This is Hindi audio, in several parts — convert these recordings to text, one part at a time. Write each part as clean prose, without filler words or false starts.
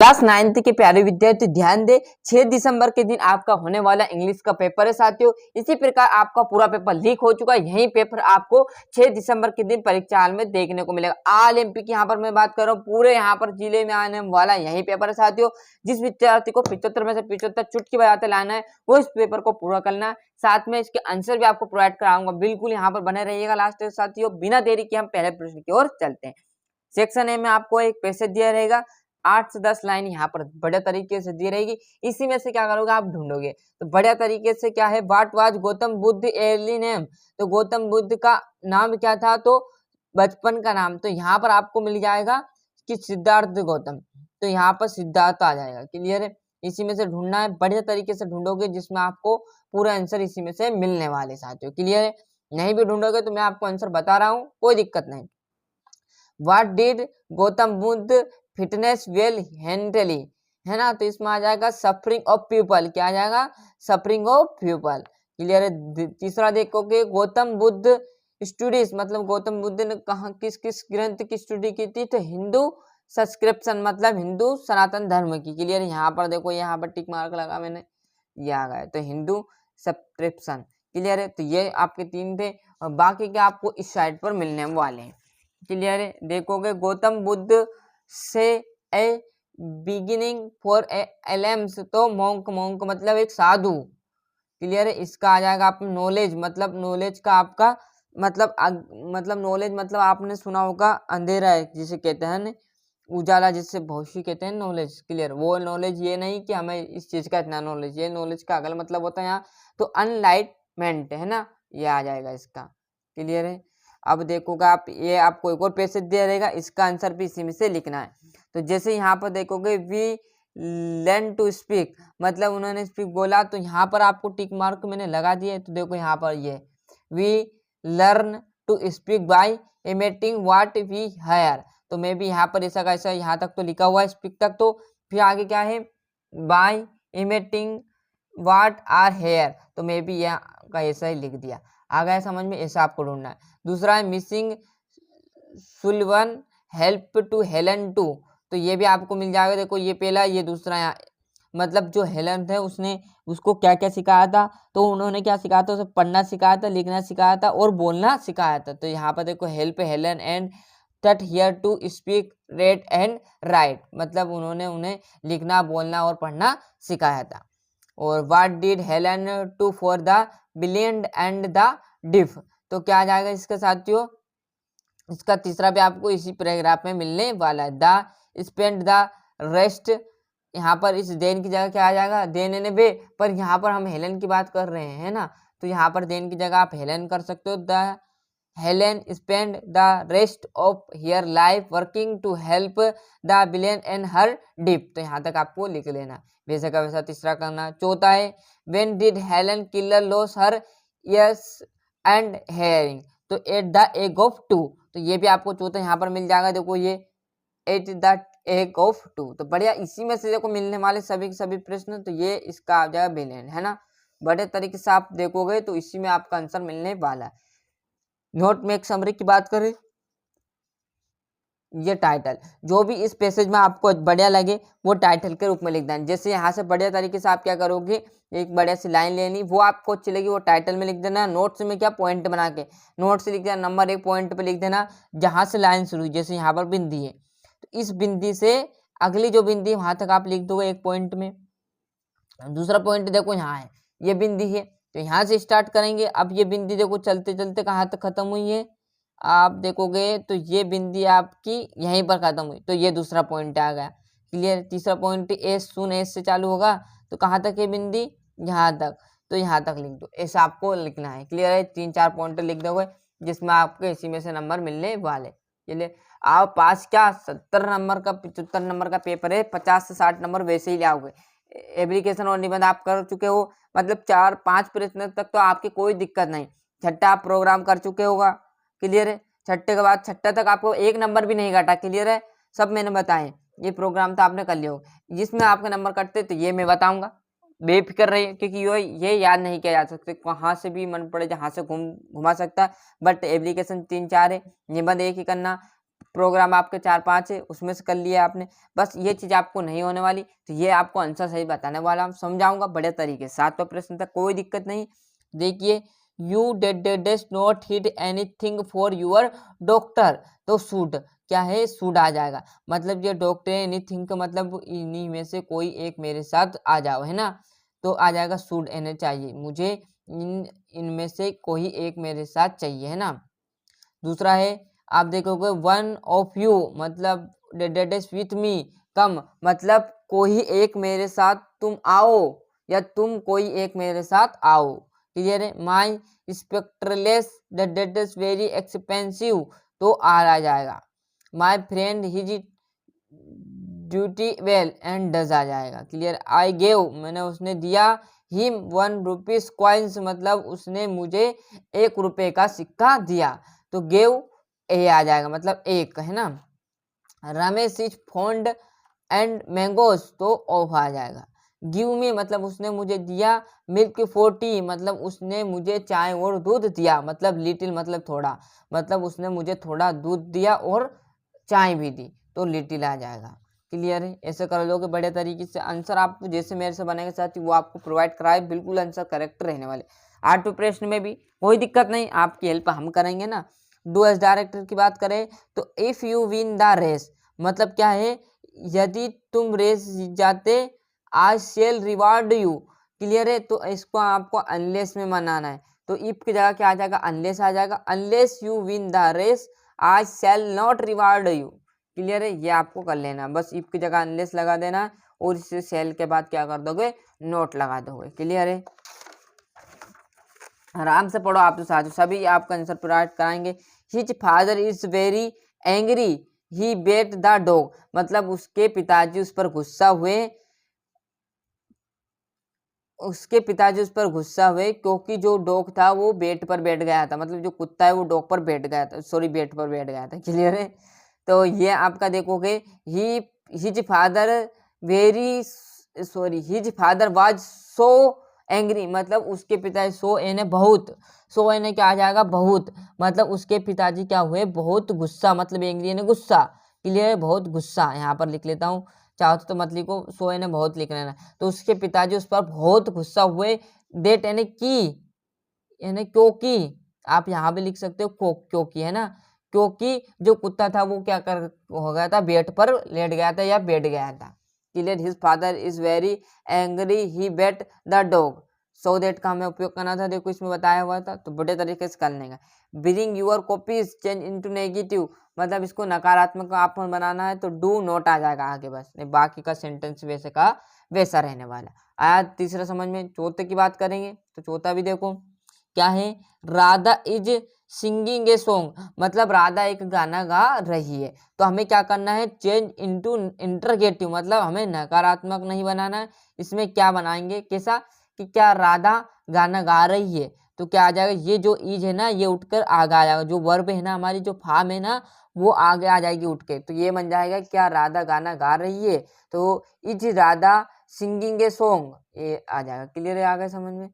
क्लास 9th के प्यारे विद्यार्थी ध्यान दे, 6 दिसंबर के दिन आपका होने वाला इंग्लिश का पेपर है साथियों। इसी प्रकार आपका पूरा पेपर लीक हो चुका है। यही पेपर आपको 6 दिसंबर के दिन परीक्षा हाल में देखने को मिलेगा। ऑल एमपी की यहाँ पर मैं बात कर रहा हूँ, पूरे यहाँ पर जिले में आने वाला यही पेपर है साथियों। जिस विद्यार्थी को 75 में से 75 चुटकी बजाते लाना है वो इस पेपर को पूरा करना है। साथ में इसके आंसर भी आपको प्रोवाइड कराऊंगा, बिल्कुल यहाँ पर बने रहिएगा लास्ट तक साथियों। बिना देरी के हम पहले प्रश्न की ओर चलते हैं। सेक्शन ए में आपको एक पैसेज दिया रहेगा, 8 से 10 लाइन यहाँ पर बढ़िया तरीके से दी रहेगी। इसी में से क्या करोगे आप ढूंढोगे। तो बढ़िया तरीके से क्या है, what was Gautam Buddha early name, तो गौतम बुद्ध का नाम क्या था, तो बचपन का नाम। तो यहाँ पर आपको मिल जाएगा कि सिद्धार्थ गौतम, तो यहाँ पर सिद्धार्थ आ जाएगा। क्लियर है, इसी में से ढूंढना है, बढ़िया तरीके से ढूंढोगे जिसमें आपको पूरा आंसर इसी में से मिलने वाले साथियों। क्लियर है, नहीं भी ढूंढोगे तो मैं आपको आंसर बता रहा हूँ, कोई दिक्कत नहीं। What did Gautam Buddha fitness well handily, है ना, तो इसमें आ जाएगा सफरिंग ऑफ पीपल। क्या आ जाएगा, सफरिंग ऑफ पीपल। क्लियर है। तीसरा देखोगे गौतम बुद्ध स्टडीज, मतलब गौतम बुद्ध ने कहा किस किस ग्रंथ की स्टडी की थी, तो हिंदू सब्सक्रिप्शन मतलब हिंदू सनातन धर्म की। क्लियर है, यहाँ पर देखो, यहाँ पर टिक मार्क लगा मैंने, ये आ गया, तो हिंदू सब्सक्रिप्शन। क्लियर है, तो ये आपके 3 थे और बाकी के आपको इस साइड पर मिलने वाले हैं। क्लियर है, देखोगे गौतम बुद्ध से ए बिगिनिंग फॉर ए एलेम्स, तो मोंक, मोंक मतलब एक साधु। क्लियर है, इसका आ जाएगा आप नॉलेज, मतलब नॉलेज का आपका मतलब नॉलेज मतलब आपने सुना होगा अंधेरा है जिसे कहते हैं, उजाला जिससे भविष्य कहते हैं नॉलेज। क्लियर, वो नॉलेज ये नहीं कि हमें इस चीज का इतना नॉलेज, ये नॉलेज का अगला मतलब होता है यहाँ तो अनलाइटमेंट, है ना, ये आ जाएगा इसका। क्लियर है, अब देखोगे आप, ये आपको एक और पैसेज दिया रहेगा, इसका आंसर भी इसी में से लिखना है। तो जैसे यहाँ पर देखोगे वी लर्न टू स्पीक, मतलब उन्होंने स्पीक बोला, तो यहाँ पर आपको टिक मार्क मैंने लगा दिया। तो देखो यहाँ पर ये we learn to speak by imitating what we hear, तो मैं भी यहाँ पर ऐसा कैसा यहाँ तक तो लिखा हुआ है स्पीक तक, तो फिर आगे क्या है by imitating what are hear, तो मैं भी यहाँ का ऐसा ही लिख दिया। आ गया समझ में, ऐसा आपको ढूंढना है। दूसरा है missing Sullivan help to Helen to, तो ये भी आपको मिल जाएगा। देखो ये पहला, ये दूसरा, यहाँ मतलब जो हेलन है उसने उसको क्या क्या सिखाया था, तो उन्होंने क्या सिखाया था, उसे पढ़ना सिखाया था, लिखना सिखाया था और बोलना सिखाया था। तो यहाँ पर देखो help Helen and taught her to speak read and write, मतलब उन्होंने उन्हें लिखना बोलना और पढ़ना सिखाया था। और what did Helen to for the blind and the deaf, तो क्या आ जाएगा इसके साथियों, इसका तीसरा भी आपको इसी पैराग्राफ में मिलने वाला है। द स्पेंड द रेस्ट, यहाँ पर इस देन की जगह क्या आ जाएगा, देन एन वे, पर यहाँ पर हम हेलन की बात कर रहे हैं ना, तो यहाँ पर देन की जगह आप हेलन कर सकते हो। The Helen spend the rest of her life working to help the villain and her dip, तो यहाँ तक आपको लिख लेना, वैसे का वैसा तीसरा करना। चौथा है when did Helen killer loss her years and hearing, तो एट द एग ऑफ 2, तो ये भी आपको चौथा यहाँ पर मिल जाएगा। देखो ये एट द एग ऑफ 2, तो बढ़िया, इसी में से देखो मिलने वाले सभी के सभी प्रश्न, तो ये इसका आ जाएगा विलेन, है ना। बड़े तरीके से आप देखोगे तो इसी में आपका आंसर मिलने वाला है। नोट में एक समरी की बात करें, ये टाइटल जो भी इस पैसेज में आपको बढ़िया लगे वो टाइटल के रूप में लिख देना। जैसे यहाँ से बढ़िया तरीके से आप क्या करोगे, एक बढ़िया सी लाइन लेनी, वो आपको अच्छी लगी वो टाइटल में लिख देना। नोट्स में क्या पॉइंट बना के नोट से लिख देना, नंबर 1 पॉइंट पे लिख देना जहाँ से लाइन शुरू हुई। जैसे यहाँ पर बिंदी है तो इस बिंदी से अगली जो बिंदी वहां तक आप लिख दोगे 1 पॉइंट में। दूसरा पॉइंट देखो यहाँ है, ये बिंदी है तो यहाँ से स्टार्ट करेंगे। अब ये बिंदी देखो चलते चलते कहाँ तक खत्म हुई है, आप देखोगे तो ये बिंदी आपकी यहीं पर खत्म हुई, तो ये दूसरा पॉइंट आ गया। क्लियर, तीसरा पॉइंट एस सुन एस से चालू होगा, तो कहाँ तक है बिंदी, यहाँ तक, तो यहाँ तक लिख दो, ऐसा आपको लिखना है। क्लियर है, 3-4 पॉइंट लिख दोगे जिसमें आपको इसी में से नंबर मिलने वाले। चलिए आप पास क्या 70 नंबर का 75 नंबर का पेपर है, 50 से 60 नंबर वैसे ही लाओगे। एप्लीकेशन और निबंध आप कर चुके हो, मतलब 4-5 प्रश्न तक तो आपकी कोई दिक्कत नहीं। छठा आप प्रोग्राम कर चुके होगा। क्लियर है, छठे के बाद छठा तक आपको 1 नंबर भी नहीं काटा। क्लियर है, सब मैंने बताए, ये प्रोग्राम तो आपने कर लिया होगा। जिसमें आपके नंबर कटते तो ये मैं बताऊंगा, बेफिक्र रहिए, क्योंकि ये याद नहीं किया जा सकते, कहाँ से भी मन पड़े जहाँ से घुमा सकता है। बट एप्लीकेशन 3-4 है, निबंध 1 ही करना, प्रोग्राम आपके 4-5 है, उसमें से कर लिया आपने। बस ये चीज़ आपको नहीं होने वाली, तो ये आपको आंसर सही बताने वाला हम समझाऊंगा बड़े तरीके से। 7वां प्रश्न तक कोई दिक्कत नहीं। देखिए, you did not hit anything for your doctor, तो शुड क्या है, शुड आ जाएगा। मतलब ये डॉक्टर एनीथिंग का मतलब इन्हीं में से कोई एक मेरे साथ आ जाओ, है ना, तो आ जाएगा शुड एने चाहिए, मुझे इनमें से कोई एक मेरे साथ चाहिए, है ना। दूसरा है, आप देखोगे वन ऑफ यू मतलब डेट इज विथ मी, कम मतलब कोई एक मेरे साथ तुम आओ, या तुम कोई एक मेरे साथ आओ। क्लियर है। My spectacles that is very expensive, तो आ जाएगा। My friend his duty well and does आ जाएगा। क्लियर। आई गेव मैंने उसने दिया, हिम 1 रुपीज कॉइन्स मतलब उसने मुझे 1 रुपए का सिक्का दिया, तो गेव ए आ जाएगा मतलब एक, है ना। Ramesh is fond and mangoes, तो ऑफ आ जाएगा। गिव मी मतलब उसने मुझे दिया, मिल्क 40 मतलब उसने मुझे चाय और दूध दिया, मतलब लिटिल मतलब थोड़ा, मतलब उसने मुझे थोड़ा दूध दिया और चाय भी दी, तो लिटिल आ जाएगा। क्लियर है। ऐसे कर लोगे बड़े तरीके से। आंसर आप जैसे मेरे से बनाएंगे साथी वो आपको प्रोवाइड कराए, बिल्कुल आंसर करेक्ट रहने वाले। 8वें प्रश्न में भी कोई दिक्कत नहीं, आपकी हेल्प हम करेंगे ना। डू एज डायरेक्टर की बात करें तो if you win the race मतलब क्या है, यदि तुम रेस जीत जाते, I shall reward you. Clear है। तो इसको आपको अनलेस में मनाना है, तो इफ की जगह क्या आ जाएगा, अनलेस आ जाएगा। Unless you win the race I shall not reward you. Clear है। ये आपको कर लेना, बस इफ की जगह अनलेस लगा देना और इसे सेल के बाद क्या कर दोगे, नोट लगा दोगे। क्लियर है। आराम से पढ़ो आप तो साथियों, सभी आपका आंसर प्रोवाइड कराएंगे। His father is very angry he beat the dog मतलब उसके पिताजी उस पर गुस्सा हुए, क्योंकि जो डॉग था वो बेड पर बैठ गया था, मतलब जो कुत्ता है वो डॉग पर बैठ गया था, सॉरी बेड पर बैठ गया था। क्लियर है। तो ये आपका देखोगे, he his father very sorry his father was so angry मतलब उसके पिताजी सो एने बहुत, सो एने क्या आ जाएगा, बहुत मतलब उसके पिताजी क्या हुए, बहुत गुस्सा मतलब एंग्री ने गुस्सा। क्लियर है। बहुत गुस्सा यहाँ पर लिख लेता हूँ, चाहो तो मत लिखो, सो एने बहुत लिख लेना। तो उसके पिताजी उस पर बहुत गुस्सा हुए, डेट यानी की, यानी क्योंकि, आप यहाँ भी लिख सकते हो क्योंकि, है ना, क्योंकि जो कुत्ता था वो क्या कर हो गया था, बेड पर लेट गया था या बैठ गया था। Clear. His father is very angry he beat the dog, so that का हमें उपयोग करना था, देखो इसमें बताया हुआ था, तो बड़े तरीके से कर लेंगे। Bring your copies change into negative मतलब इसको नकारात्मक आप बनाना है, तो डू नॉट आ जाएगा आगे, बस नहीं बाकी का सेंटेंस वैसे का वैसा रहने वाला। आया तीसरा समझ में। चौथे की बात करेंगे तो चौथा भी देखो क्या है, Radha is singing a song मतलब राधा एक गाना गा रही है, तो हमें क्या करना है, चेंज इनटू इंटरगेटिव मतलब हमें नकारात्मक नहीं बनाना है, इसमें क्या बनाएंगे, कैसा कि क्या राधा गाना गा रही है, तो क्या आ जाएगा, ये जो इज है ना ये उठकर आगे आ जाएगा, जो वर्ब है ना हमारी जो फार्म है ना वो आगे आ जाएगी उठ के, तो ये बन जाएगा क्या राधा गाना गा रही है, तो is Radha singing a song, ये आ जाएगा। क्लियर है। आगे समझ में।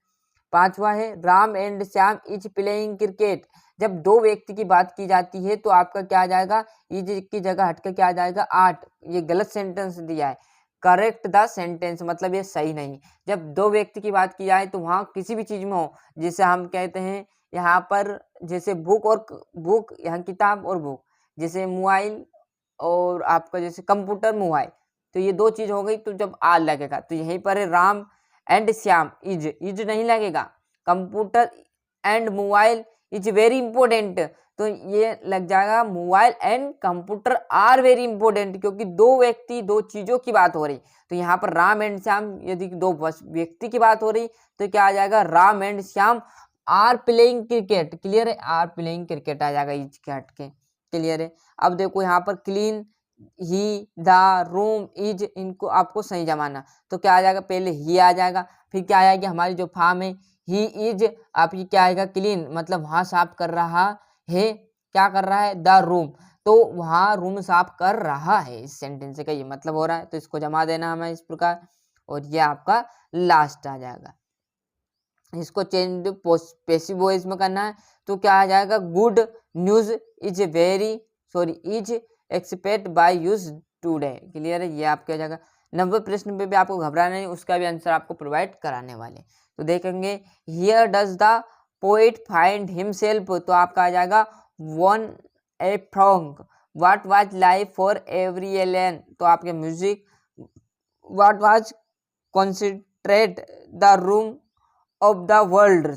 5वां है, Ram and Shyam is playing cricket जब दो व्यक्ति की बात की जाती है तो आपका क्या आ जाएगा, इज की जगह हटकर क्या आ जाएगा, 8। ये गलत सेंटेंस दिया है, करेक्ट द सेंटेंस मतलब ये सही नहीं। जब दो व्यक्ति की बात की जाए तो वहाँ किसी भी चीज में हो, जैसे हम कहते हैं यहाँ पर, जैसे बुक और बुक, यहाँ किताब और बुक, जैसे मोबाइल और आपका जैसे कंप्यूटर मोबाइल, तो ये दो चीज हो गई, तो जब आ लगेगा तो यहीं पर है राम एंड श्याम, इज नहीं लगेगा। Computer and mobile is very important, तो ये लग जाएगा mobile and computer are very important, क्योंकि दो व्यक्ति दो चीजों की बात हो रही, तो यहाँ पर राम एंड श्याम यदि दो व्यक्ति की बात हो रही तो क्या आ जाएगा, Ram and Shyam are playing cricket. Clear है। आर प्लेइंग क्रिकेट आ जाएगा इज के हट के। क्लियर है। अब देखो यहाँ पर clean he the room is, इनको आपको सही जमाना, तो क्या आ जाएगा, पहले ही आ जाएगा, फिर क्या आएगी हमारी जो फार्म है ही इज, आप ये क्या आएगा, क्लीन मतलब वहां साफ कर रहा है, क्या कर रहा है, द रूम, तो वहां रूम साफ कर रहा है, इस सेंटेंस का ये मतलब हो रहा है, तो इसको जमा देना हमें इस प्रकार, और ये आपका लास्ट आ जाएगा। इसको चेंज पैसिव वॉइस में करना है, तो क्या आ जाएगा, good news is very sorry is expect by use today. Clear है, ये आपका जाएगा। 90 प्रश्न पे भी आपको घबराना नहीं, उसका भी आंसर आपको प्रोवाइड कराने वाले। तो देखेंगे here does the poet find himself, तो आपका आ जाएगा one A frog. What was life for every alien, तो आपके music. What was concentrate the room of the world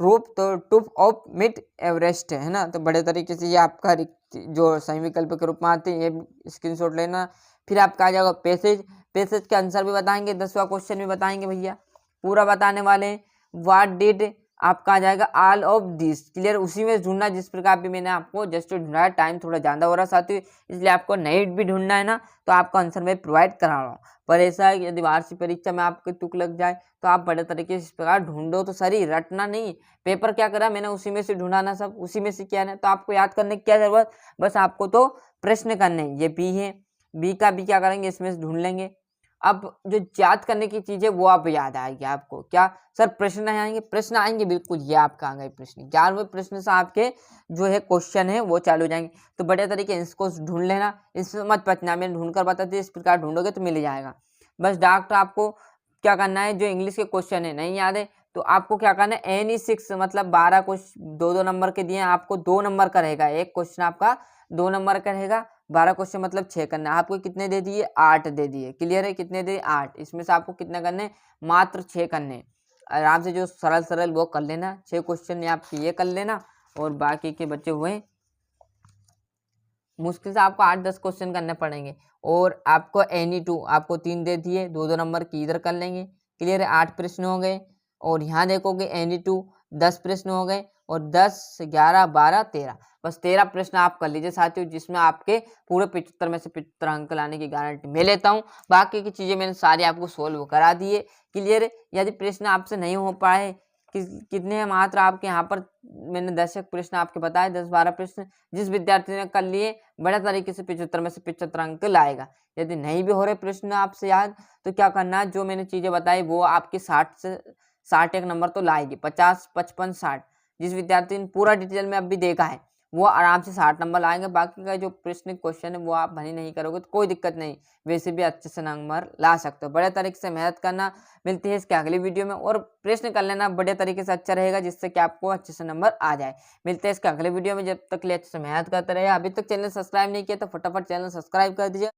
रूप, तो टूप ऑफ मिट एवरेस्ट है ना। तो बड़े तरीके से ये आपका जो सही विकल्प के रूप में आते हैं, ये स्क्रीनशॉट लेना। फिर आपका आ जाएगा पैसेज, पैसेज के आंसर भी बताएंगे, 10वां क्वेश्चन भी बताएंगे भैया, पूरा बताने वाले हैं। व्हाट डिड आपका आ जाएगा ऑल ऑफ दिस। क्लियर, उसी में ढूंढना जिस प्रकार भी मैंने आपको जस्ट ढूंढा है। टाइम थोड़ा ज़्यादा हो रहा साथियों, इसलिए आपको नहीं भी ढूंढना है ना, तो आपका आंसर मैं प्रोवाइड करा रहा हूँ। पर ऐसा है कि यदि वार्षिक परीक्षा में आपके तुक लग जाए तो आप बड़े तरीके से इस प्रकार ढूंढो तो सही, रटना नहीं। पेपर क्या करा मैंने, उसी में से ढूंढा ना, सब उसी में से किया ना, तो आपको याद करने की क्या जरूरत, बस आपको तो प्रश्न करने। ये बी है, बी का भी क्या करेंगे, इसमें से ढूंढ लेंगे। अब जो याद करने की चीजें वो आप याद आएगी आपको, क्या सर प्रश्न आएंगे, प्रश्न आएंगे बिल्कुल, ये आपका आ गए प्रश्न। 11वें प्रश्न से आपके जो है क्वेश्चन है वो चालू हो जाएंगे। तो बड़े तरीके इसको ढूंढ लेना, इसमें मत पचना, मैंने ढूंढ कर बताती, इस प्रकार ढूंढोगे तो मिल जाएगा। बस डॉक्टर आपको क्या करना है, जो इंग्लिश के क्वेश्चन है नहीं याद है तो आपको क्या करना है, एनी 6 मतलब 12 क्वेश्चन 2-2 नंबर के दिए, आपको 2 नंबर का रहेगा, एक क्वेश्चन आपका 2 नंबर का रहेगा। 12 क्वेश्चन मतलब 6 करना है। आपको कितने दे दिए, 8 दे दिए। क्लियर है, कितने दे 8, इसमें से आपको कितने करने, मात्र 6 करने। आराम से जो सरल सरल वो कर लेना, 6 क्वेश्चन आपके ये कर लेना, और बाकी के बचे हुए मुश्किल से आपको 8-10 क्वेश्चन करने पड़ेंगे। और आपको एनी 2 आपको 3 दे दिए, 2-2 नंबर की इधर कर लेंगे। क्लियर है, 8 प्रश्न हो गए। और यहाँ देखोगे एनी 2 10 प्रश्न हो गए, और 10 11 12 13, बस 13 प्रश्न आप कर लीजिए साथियों, जिसमें आपके पूरे 75 में से 75 अंक लाने की गारंटी मैं लेता हूँ। बाकी की चीजें मैंने सारी आपको सोल्व करा दी है। क्लियर है, यदि प्रश्न आपसे नहीं हो पाए, कितने हैं मात्र आपके यहाँ पर मैंने 10 प्रश्न आपके बताए, 10-12 प्रश्न जिस विद्यार्थी ने कर लिए बड़े तरीके से 75 में से 75 अंक लाएगा। यदि नहीं भी हो रहे प्रश्न आपसे याद, तो क्या करना है, जो मैंने चीजें बताई वो आपके 60 से 61 नंबर तो लाएगी, 50 55 60। जिस विद्यार्थी ने पूरा डिटेल में अभी देखा है वो आराम से 60 नंबर लाएंगे। बाकी का जो प्रश्न क्वेश्चन है वो आप भरी नहीं करोगे तो कोई दिक्कत नहीं, वैसे भी अच्छे से नंबर ला सकते हो। बड़े तरीके से मेहनत करना। मिलती है इसके अगली वीडियो में, और प्रश्न कर लेना बड़े तरीके से, अच्छा रहेगा, जिससे कि आपको अच्छे से नंबर आ जाए। मिलते हैं इसके अगले वीडियो में, जब तक के लिए अच्छे से मेहनत करते रहे। अभी तक चैनल सब्सक्राइब नहीं किया तो फटाफट चैनल सब्सक्राइब कर दीजिए।